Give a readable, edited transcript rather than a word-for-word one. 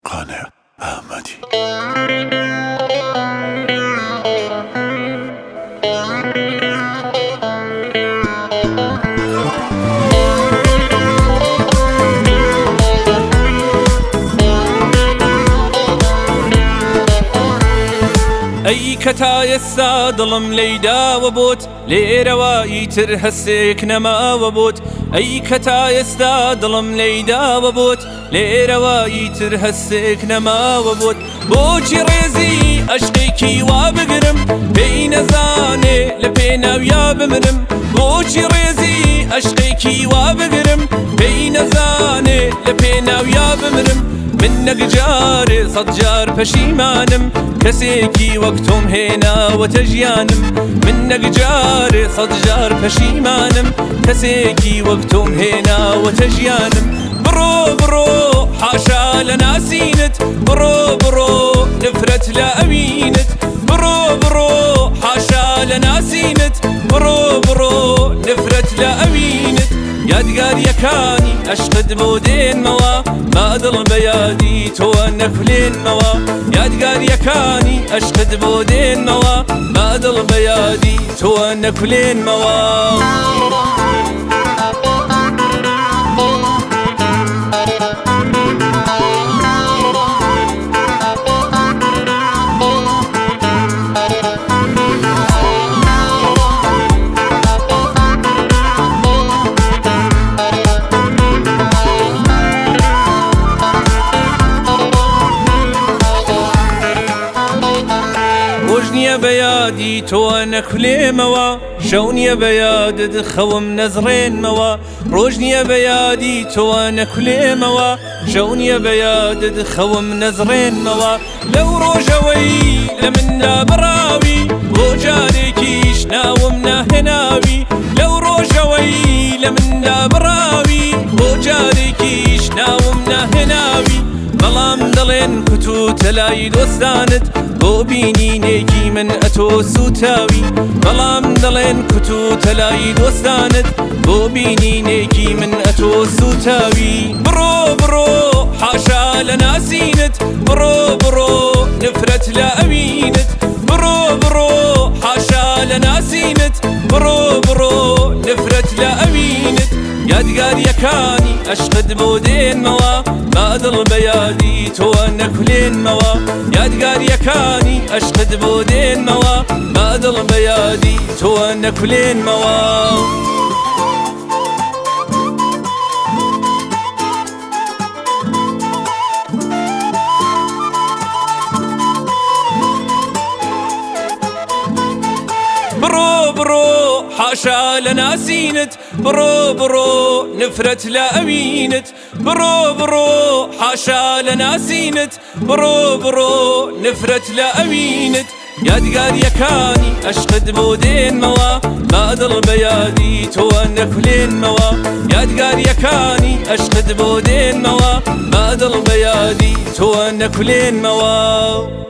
قانع أحمدي. أي كتاي السادلم ليدا وبوت ليرواي ترهسك نما وبوت أي كتاي السادلم ليدا وبوت ليرواي ترهسك نما وبوت بوشي ريزي أشقيكي وابقرم بين زاني لبينا ويا بمرم بوشي ريزي أشقيكي وابقرم بين زاني لبينا ويا بمرم منك جاري صدجار پشیمانم كسيكي وقتهم هنا وتجيانم منك جاري صدجار پشیمانم كسيكي وقتهم هنا وتجيانم برو برو حاشا لناسينت برو برو نفرت لا أمينت برو برو حاشا لناسينت برو برو نفرت لا أمينت يادقار يكاني أشقد بودين موا ما أدل بيادي تو نفلين موا يادقار يكاني أشقد بودين موا ما أدل بيادي تو نفلين موا روجني بيادي تو نكلي موا شوني بياد خوم نزرين موا روجني بيادي تو نكلي موا شوني بياد خوم نزرين موا لو روجوي لمنا براوي وجاريكيش ناومنا هناوي لو روجوي لمنا براوي وجاريكيش ناومنا هناوي بلام دلين كتو تلاي دوستانت بو بيني نيكي من أتو سوتاوي بلام دلين كتو تلاي دوستانت بو بيني نيكي من أتو سوتاوي برو برو حاشا لناسينت برو برو نفرت لا أمينت برو برو حاشا لناسينت برو برو نفرت لا أمينت يادقار يكاني أشقد بودين موا ما أدل بيادي تو نكلين موا يادقار يكاني أشقد بودين موا ما أدل بيادي تو نكلين موا برو برو حاشا لناسينت برو برو نفرت لا أمينت برو برو حاشا لناسينت برو برو نفرت لا أمينت يادقار يكاني أشقد بودين موا ما أدل بيادي تو نكلين موا يادقار يكاني أشقد بودين موا ما أدل بيادي تو نكلين موا